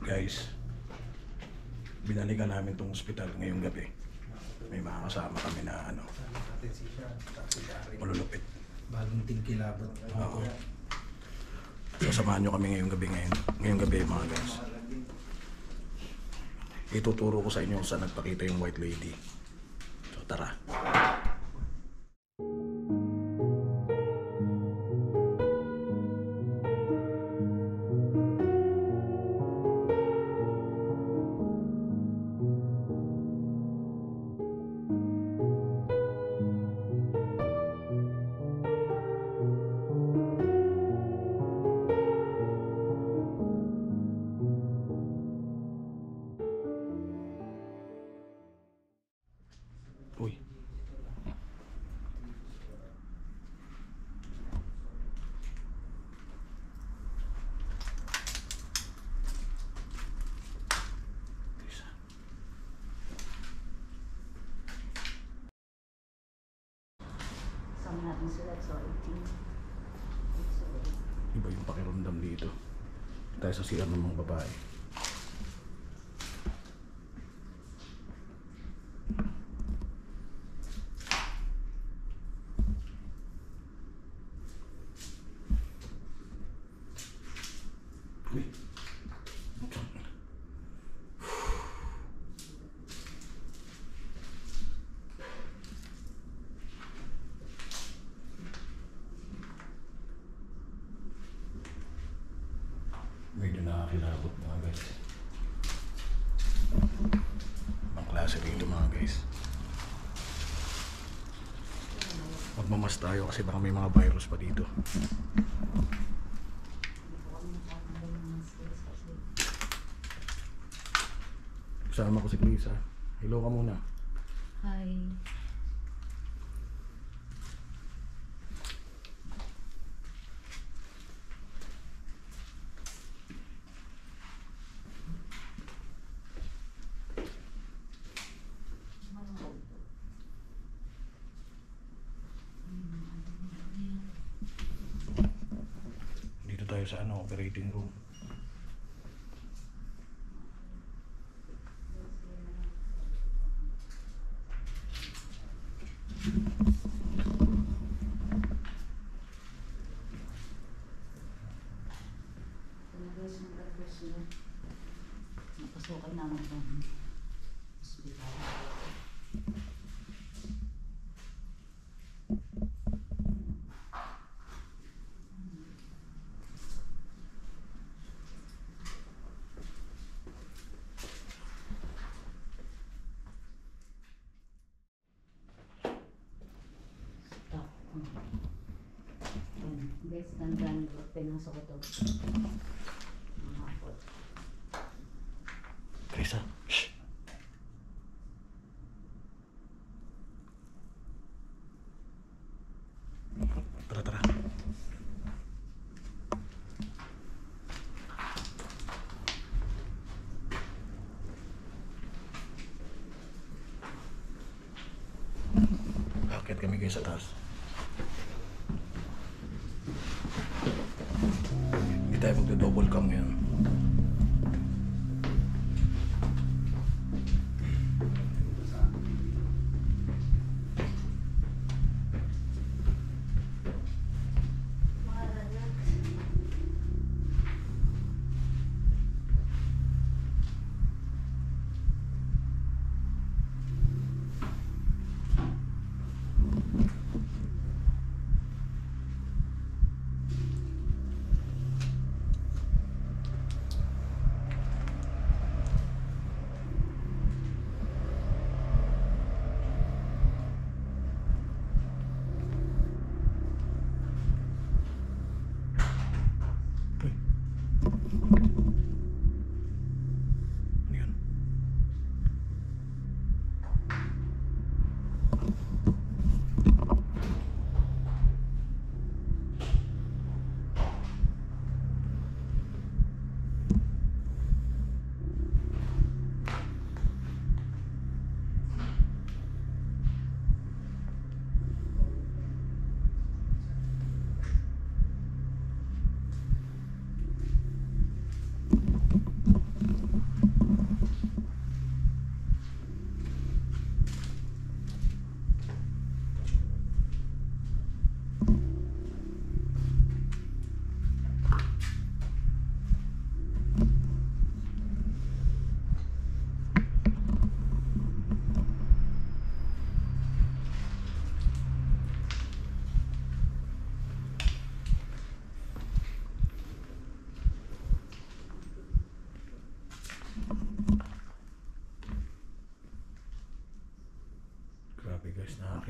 Guys, binalikan namin tong ospital ngayong gabi. May mga kasama kami na ano, malulupit. Bagong tingkilabot. Oo. Sasamahan nyo kami ngayong gabi mga guys. Ituturo ko sa inyo kung saan nagpakita yung white lady. So tara. Uy. Sama natin sila sa 18. Iba yung pakiramdam dito. Tayo sa CR ng mga babae. Uy. Medyo nakakilabot mga guys. Ibang klase rito mga guys. Magmamas tayo kasi baka may mga virus pa dito. Kasama ko si Lisa. Hello ka muna. Hi. Dito tayo sa operating room. Napasukan naman sa hospital. Stop. Guys, tandaan ko. Pinasok ko ito. Mahapot. Lisa. Shh. Tara, tara. Akit kami guys sa taas. Hindi tayo magdo-double cam ngayon.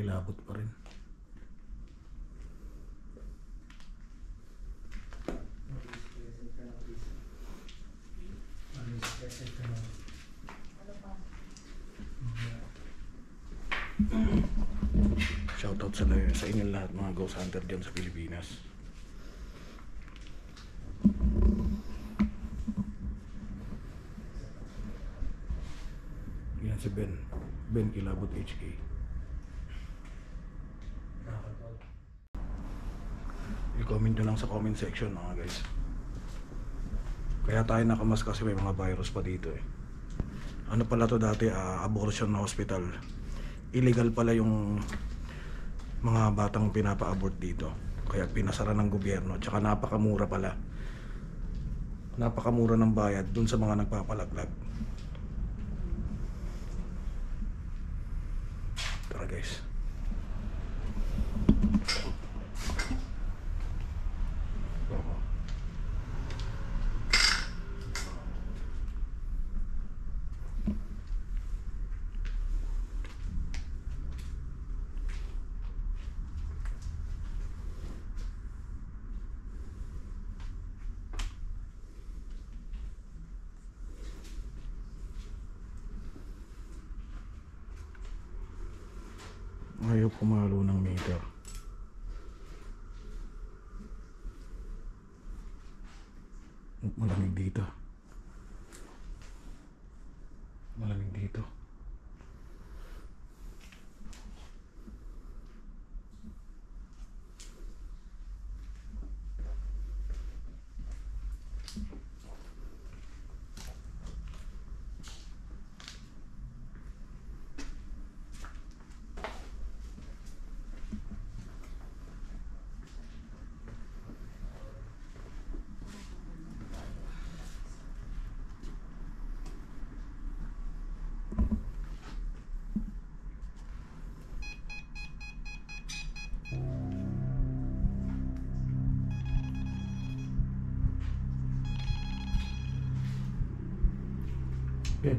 nakakilabot pa rin. Shoutout sa inyo lahat mga ghost hunter dyan sa Pilipinas. Yan si Ben Kilabot HK. I-comment nyo lang sa comment section mga guys. Kaya tayo nakamas kasi may mga virus pa dito eh. Ano pala to dati, abortion na hospital. Illegal pala yung mga batang pinapa-abort dito. Kaya pinasara ng gobyerno. Tsaka napakamura pala. Napakamura ng bayad dun sa mga nagpapalaglag. Tara guys. Ayaw pumalo ng meter. Malamig dito. Malamig dito. Ben,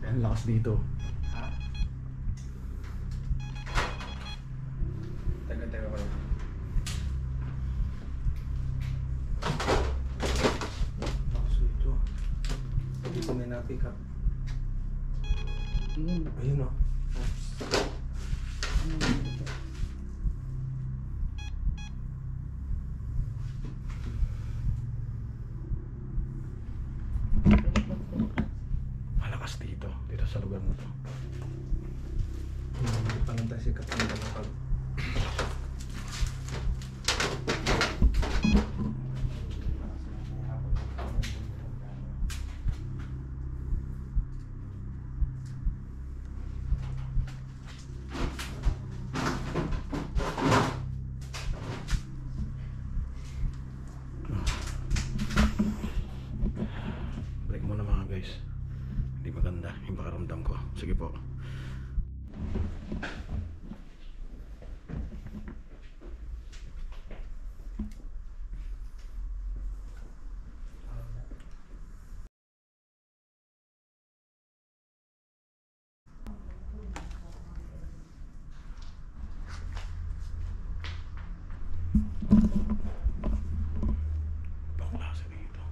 ang lakas dito. Ha? Taga-taga ko lang. Lakas dito. Hindi ko may na-pick up. Yun. Ayun o. Malakas dito. Dito sa lugar na to. Hindi pa lang tayo sikat ng kapag. Break muna mga guys. Hindi maganda yung pakaramdam ko. Sige po. Paklase dito.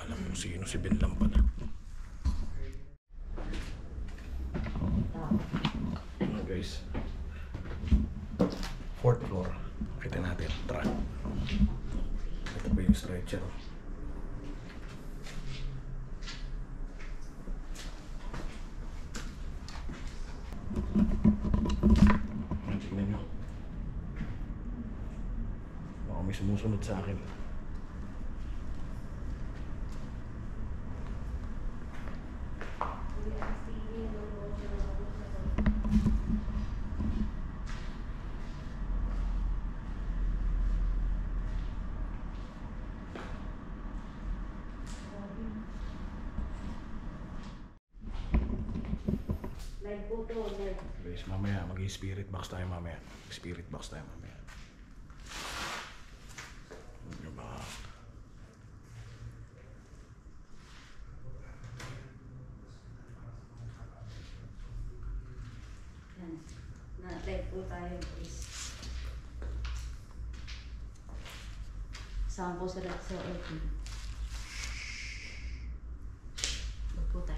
Alam mo sino si Ben lang pala. Mga guys. 4th floor. Kita natin. Tara. Ito pa yung stretcher. Tingnan nyo. Baka may sumusunod sa akin. Live po to, live. Guys, mamaya mag-spirit box tayo mamaya. Spirit box tayo mamaya. Ano ba? Sampo sila sa LP. Huwag po tayo.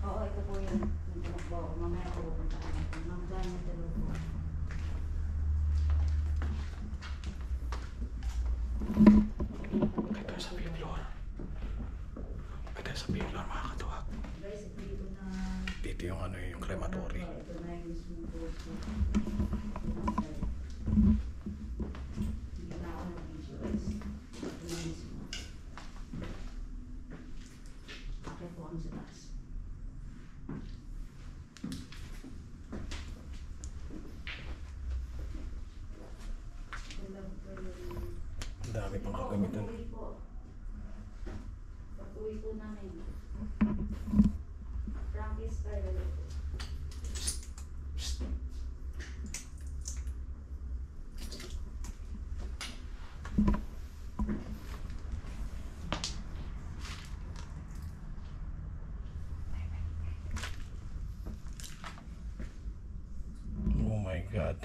Oo, ito po yun. Yung tumakbo ako. Mamaya ako pupunta ka natin. Mamagana yung dalawa po. Ito sa Piblor. Ito sa Piblor, mga katuwag. Guys, ito dito na... Dito yung ano yung crematory. Ito na yung mismo po. Hindi na ako nag-video guys. Ito na mismo. Akit po kami sa taas. Ang dami pang kagamitan. Pag-uwi po. Pag-uwi po namin. Practice kayo. Oh my God.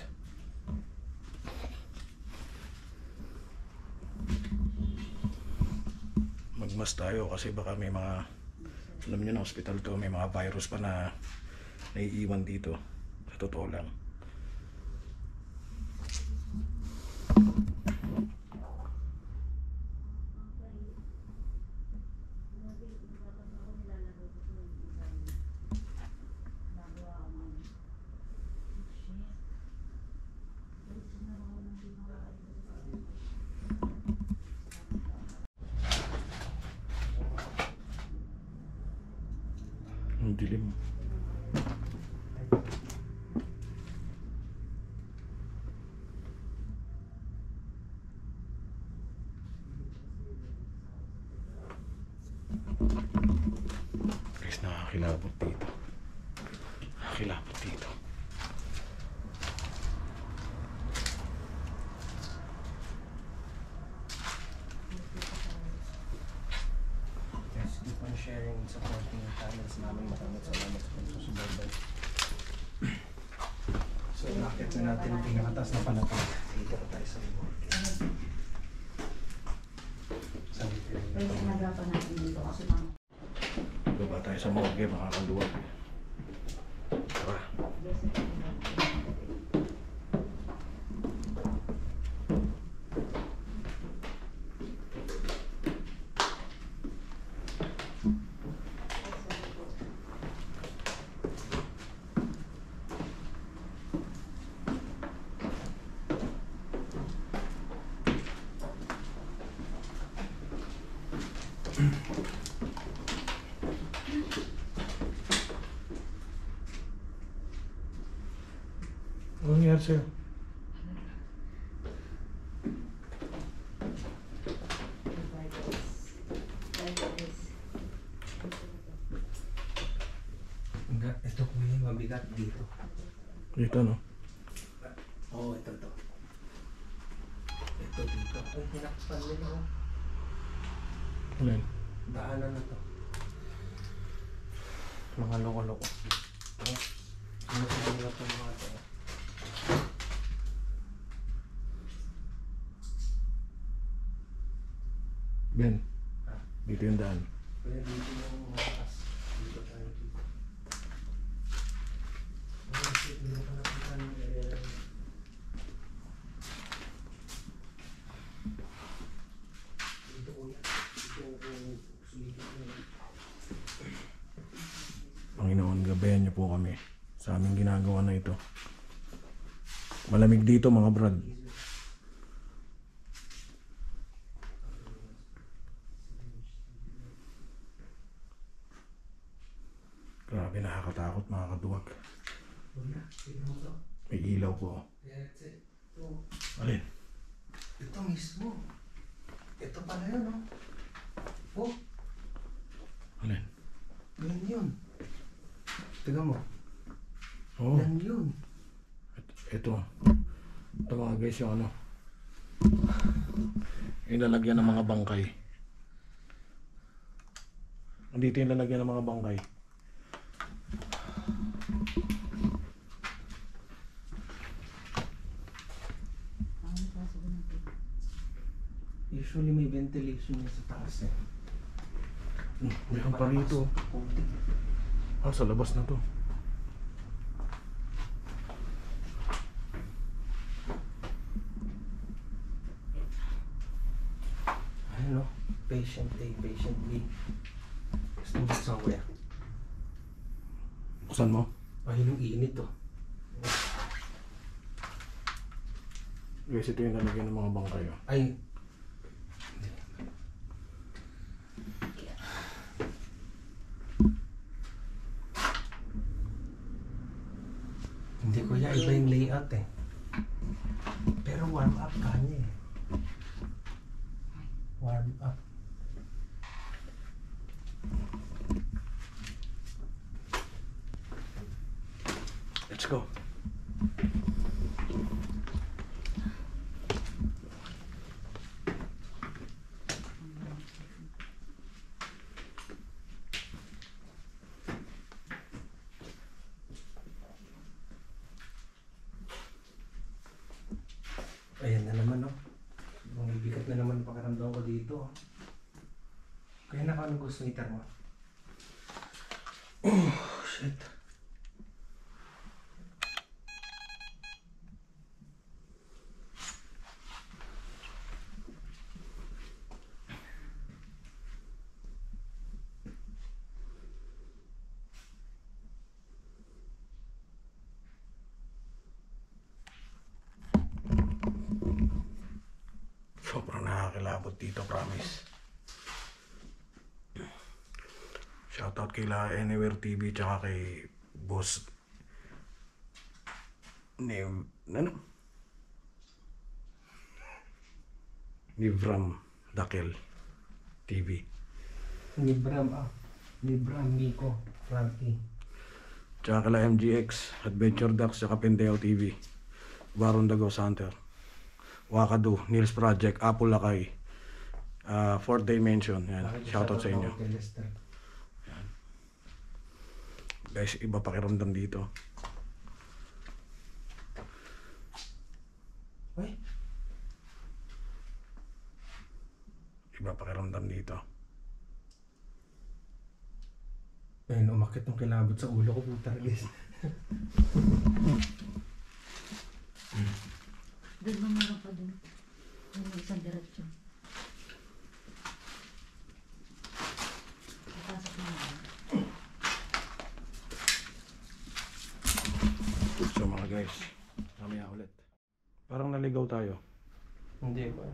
Magmas tayo kasi baka may mga, alam nyo na hospital to, may mga virus pa na naiiwan dito. Sa totoo lang. Ang dilim. Guys, nakakilabot dito. Nakakilabot dito. Guys, keep on sharing and supporting yung channels namin. Maraming salamat sa pagsusubaybay. So, nakit na natin yung pinakatas na panatag. Dito na tayo sa reward. Sabi ko yun. Pero sinagapan natin dito kasi mga Baba tayo sa morgue, mga kaluwag. Tara. Ano nangyari sa'yo? Ito po yung mabigat dito. Dito, no? Oo, ito to. Ito dito. Ay, tinakpan nila oh. Alin? Daanan na to. Mga loko-loko. Oh. Ano sa mga ito mga to? Ben, dito yung daan. Kaya dito yung matas. Dito tayo dito. Oh, shit. Hindi ko pa nakita ng area. Dito ko yan. Dito ko sulitin mo. Panginoon, gabayan niyo po kami sa aming ginagawa na ito. Malamig dito, mga brad. Grabe, nakakatakot, mga kaduwag. Wala. Tignan mo to. May ilaw po. That's it. Ito. Alin? Ito mismo. Ito pala yun, no? Oh, Alin? yan yun. Tignan mo. Oo. Yan yun. Ito. Ito mga guys yung ano. Ilalagyan ng mga bangkay. Andito yung lalagyan ng mga bangkay. Ano pa sa ganito? Usually may ventilation na sa taas eh. Meron pa rito. Ah, sa labas na to. Ano? Patient A, patient B. Gusto mo somewhere. Buksan mo. Ay, yung init oh. Guys, ito yung lalagyan ng mga bangkay. Oh. Ay. Hindi ko ya iba yung layout eh. Pero warm up kanya eh. Warm up. Let's go. Ayan na naman oh. Ang bigat na naman pakiramdam ko dito oh. Kaya naka ano gusto meter mo? Oh, shit. Sobrang nakakilabot dito, promise. Shoutout kay La Anywhere TV tsaka kay Boss ano? Nivram Dakel TV. Nibram ah. Nibram Miko Frankie. Tsaka kay MGX, Adventure Ducks, tsaka Pendeo TV. Baron Dago Center. Wakadu, Nils Project, Apple Lakay, Fourth Dimension. Yan. Shoutout sa inyo. Yan. Guys, iba pakiramdam dito. Uy, Iba pakiramdam dito. ayun, umakit ng kilabot sa ulo ko, puta guys. Doon ba meron pa doon? Yung isang diretso. Papasok na lang. So mga guys, mamaya ulit. Parang naligaw tayo. Hindi ba?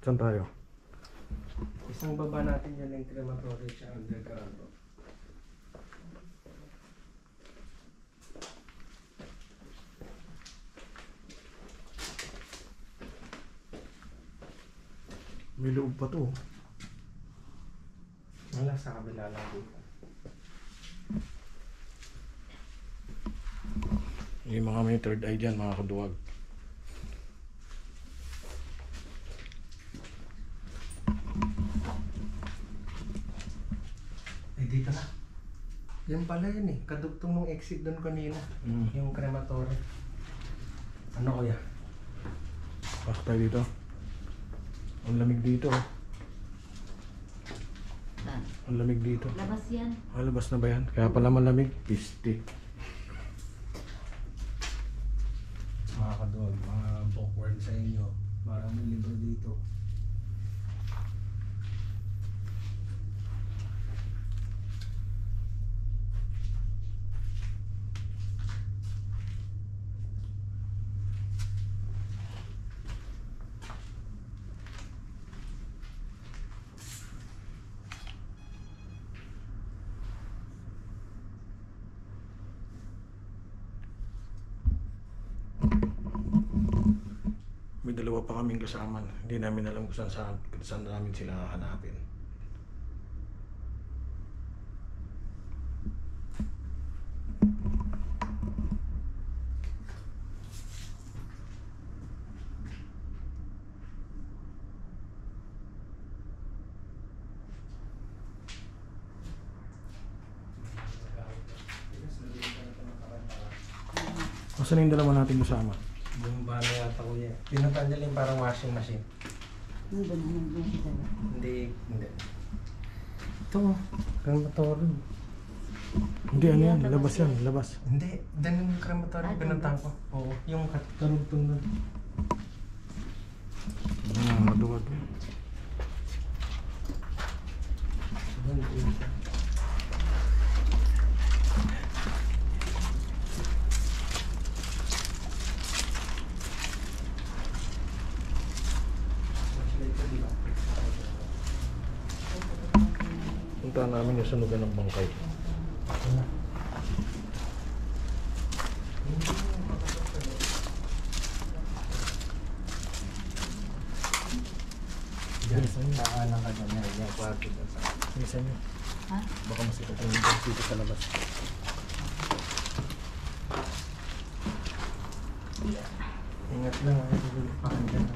Saan tayo? Isang baba natin yan yung crematory siya underground. May loob pa to. Wala sa kabila lang dito. Yung mga may third eye dyan, mga kaduwag. Eh dito na. Yan pala yun eh. Kadugtong nung exit doon kanina. Yung crematory. Ano kuya? Pasok tayo dito. Ang lamig dito. Oh. Saan? Ang lamig dito. Labas yan. Ah, labas na ba yan? Kaya pala malamig. Piste. Mga kaduwag, mga backward sa inyo. Maraming libro dito. May dalawa pa kaming kasama. Hindi namin alam kung saan namin sila hahanapin. Nasaan yung dalawa natin kasama? Yung bano yata kuya. Pinuntahan nila yung parang washing machine. Nandun na nandun siya dala. Hindi. Ito, crematory. Hindi, ano yan? Labas yan, labas. Hindi, dyan yung crematory Ah, pinuntahan ko. Oo, yung karugtong nun. Maduwag. Punta namin yung sunugan ng bangkay. Kaanan ka dyan, yung kwarto dyan sa... Isa nyo. Ha? Baka masita yung dito sa labas. Ingat lang, ay tulog pa ka dyan.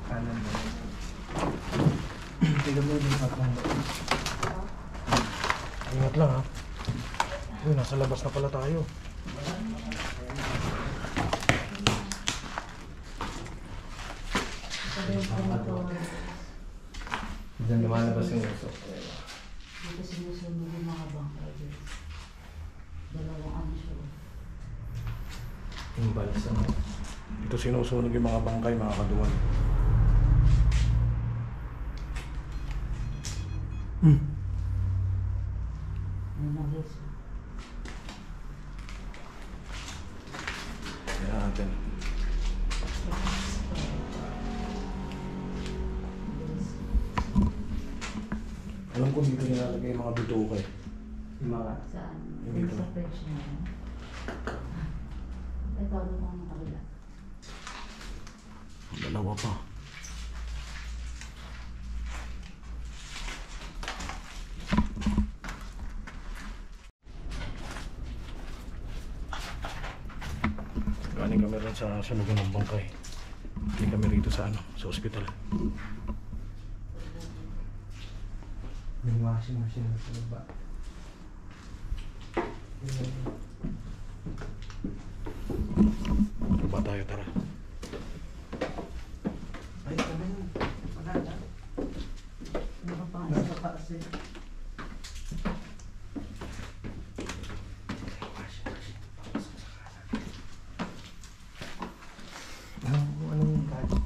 Kanan mo. Tignan mo yung patang. Ingat lang ha. Uy, nasa labas na pala tayo. Sabi yung crematory. Diyan lumalabas yung uso. Dito sinusunod yung mga bangkay dito. Dalawang ano siya. Yung balsa mo. Ito sinusunog yung mga bangkay, mga kaduwan. May nagis. Kaya natin. Alam ko dito nilalagay yung mga bituka eh. Yung mga... Saan? Dito. Dito sa fridge niya. Ito, ano ko ang kabila. Dalawa pa. Galing kami rin sa sunugan ng bangkay. Hindi kami rito sa sa ospital. Yung washing machine na sa baba. Baba tayo, tara. Ay, sabi yun. Wala na. Ano ka pa? Nasa taas eh. Anong gadget?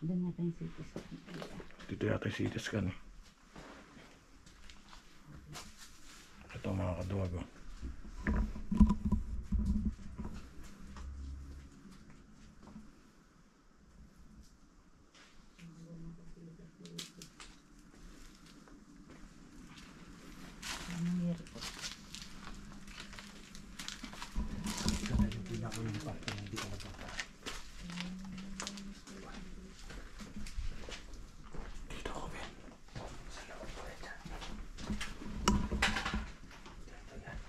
Doon natin yung CT scan. Dito yata yung CT scan eh. Ito mga kaduwag oh. Ano nangyari po? Ito na yung pinaka-impact na hindi ka nagpapa. Dito ako, Ben. Sa loob ko yan dyan. Dito yan.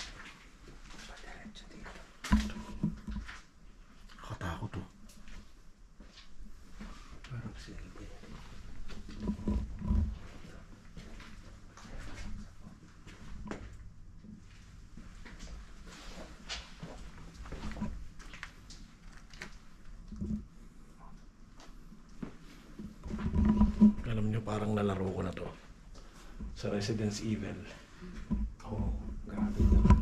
parang nalaro ko na to. Sa Resident Evil. Oo, grabe naman.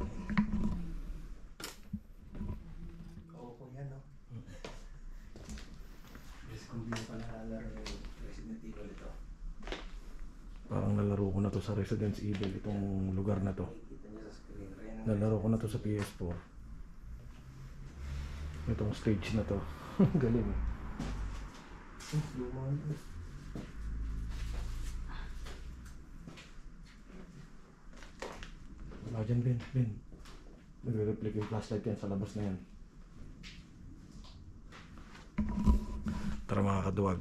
Oo po yan, no? Yes, kung di mo pa nakalaro yung Resident Evil ito. Parang nalaro ko na to sa Resident Evil, itong lugar na to. Kita niyo sa screen. Ayan, Nalaro ko na to sa PS4. Itong stage na to. Galing. lumon. Wala dyan, Ben. Ben. Nagre-reflect yung flashlight yan sa labas na yan. Tara mga kaduwag.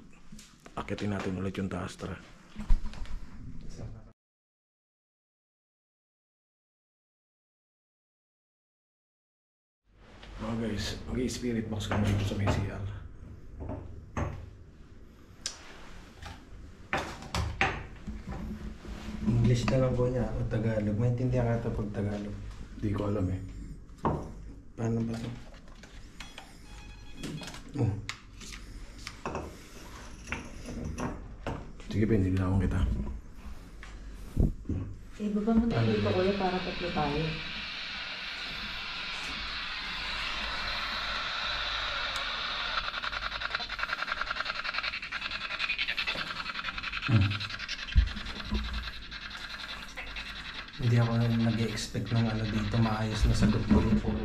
Akitin natin ulit yung taas, tara. Mga guys, mag-i-spirit box kami dito sa may CR. English na lang po niya o Tagalog. Maintindihan ka ito pag Tagalog. Hindi ko alam eh. Paano ba ito? Oh. Sige Ben, hindi na akong kita. Ibaba mo na dito kuya para tatlo tayo. Hindi ako nag-expect ng ano dito maayos na sagot ko rin. Puro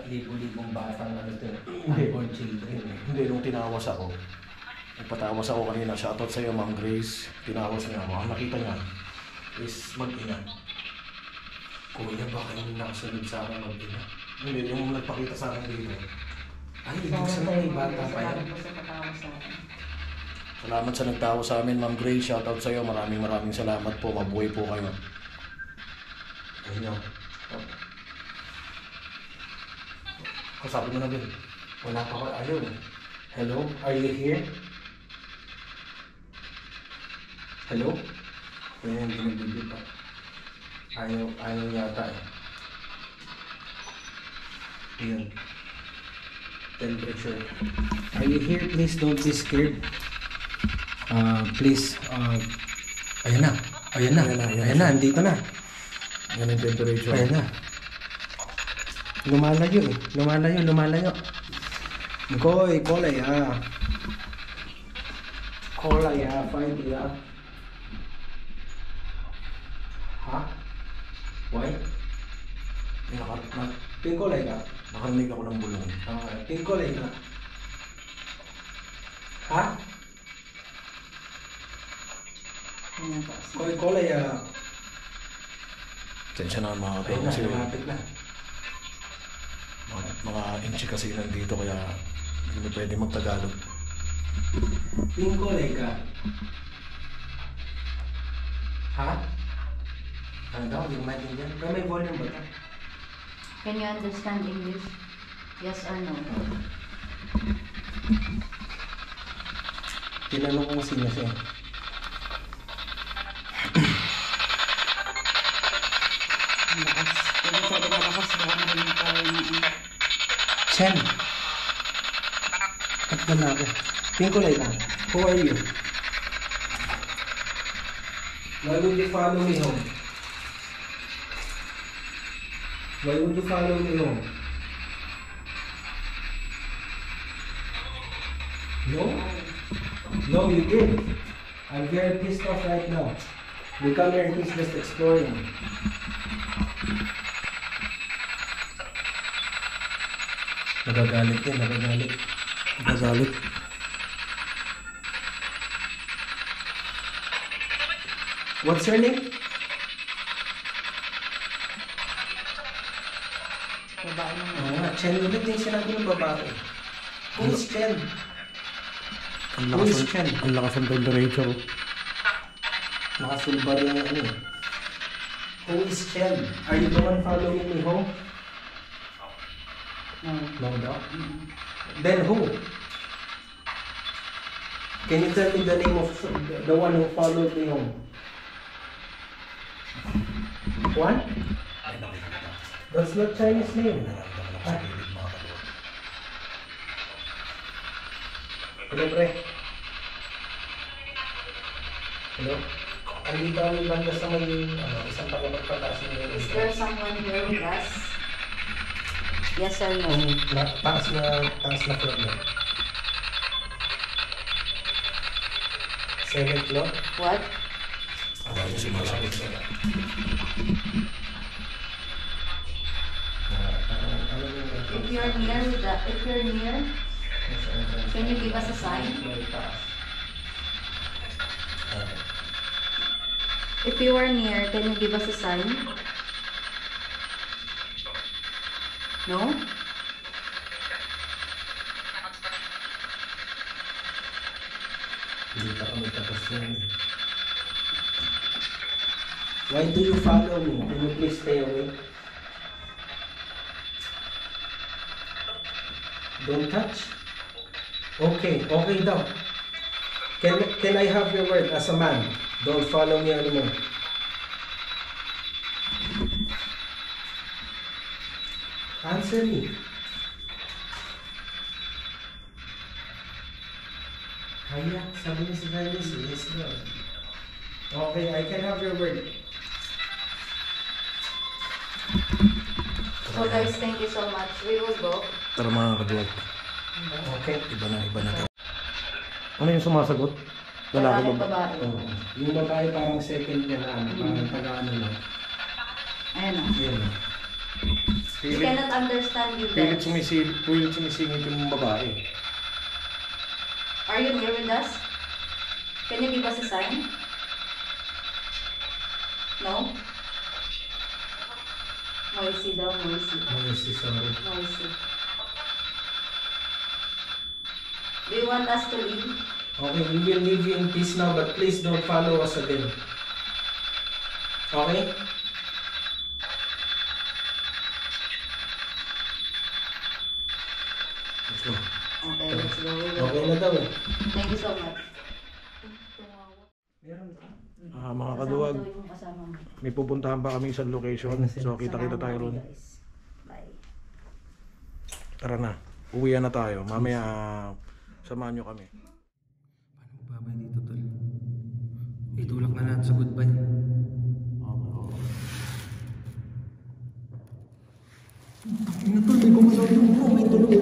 libo-libong batang ano ito. Unborn children. Hindi, nung tinawas ako, nagpatawas ako kanina, shoutout sa iyo Ma'am Grace, tinawas niya ako, ang nakita niya is mag-ina. Kuya, baka yung nakasunod sa akin mag-ina. Hindi, yung nagpakita sa akin dito. Ay, ibig sabihin may bata pa yan. Salamat sa nagtawa sa amin Ma'am Grace, shoutout sa iyo, maraming salamat po, mabuhay po kayo. Ayun o. Kasabi mo na Ben. Wala pa ko. Ayun. Hello? Are you here? Hello? Kaya hindi nagbibig pa. Ayaw yata eh. Ayun. Temperature. Are you here? Please don't be scared. Please. Ayan na. Ayan na. Andito na. Yan yung temperature. Ayan na. Lumalayo eh. Lumalayo. Koy, kolay ah. Kolay ah, find it ah. Ha? Why? Pink kolay ka? Nakarinig ako ng bulong. Okay. Pink kolay ka? Ha? Ayan po. Koy, kolay ah. Sensya na mga Ayun kapatid na, kasi lumapit na. mga inchi kasi nandito kaya hindi pwede magtagalog. Pink kolay ka? Ha? Ano daw? Hindi ko maintindihan. Pero may volume ba ito? Can you understand English? Yes or no? Tinanong ko kung sino siya. Malakas. Kung masyado malakas, baka marinig tayo ng Chen. At lalaki. Pink kulay ka. Who are you? Why would you follow me home? Why would you follow me home? No? No, you did. I'm very pissed off right now. We come here and he's just exploring. Nagagalit din, nagagalit. What's her name? babae naman. Oo nga, Chen ulit yung sinabi ng babae. Who is Chen? Ang Who is Chen? lakas ng temperature. Nakasulbar yung ano eh. Who is Chen? Are you the one following me home? No. No daw. Then who? Can you tell me the name of the one who followed me home? One? That's not Chinese name. Hello, pre. Hello? Andito kami banda sa may isang pagpapataas ng Is there someone here with us? Yes or no? taas na floor mo. 7th floor? What? Dami sumasagot. If you're near with that, if you're near, can you give us a sign? If you are near, can you give us a sign? No? Hindi pa kami tapos yun. Why do you follow me? Can you please stay away? Don't touch? Okay, okay daw. Can I have your word as a man? Don't follow me anymore. Answer me. Kaya, sabi niya si Dennis, yes daw. Okay, I can have your word. So guys, thank you so much. We will go. Tara mga kaduwag. Okay. Iba na tayo. Ano yung sumasagot? Lalaki ba? Babae. Oh, yung babae parang second niya na parang taga-ano lang. Ayan o. Yun. We cannot understand you guys. Pilit sumisingit yung babae. Are you here with us? Can you give us a sign? No? Noisy daw, noisy. Noisy, sorry. Noisy. Do you want us to leave? Okay, we will leave you in peace now, but please don't follow us again. Okay? Let's go. Okay, let's go. We will Okay go. na daw eh. Thank you so much. Meron ka? Mga kaduwag, Kasama daw yung kasama mo. may pupuntahan pa kami isang location. So kita-kita tayo ron. Guys. Bye. Tara na. Uwian na tayo. Mamaya samahan nyo kami. Paano babay dito, tol? Itulak na natin sa goodbye. Ina tol, may kumasabi yung bro. May tulog.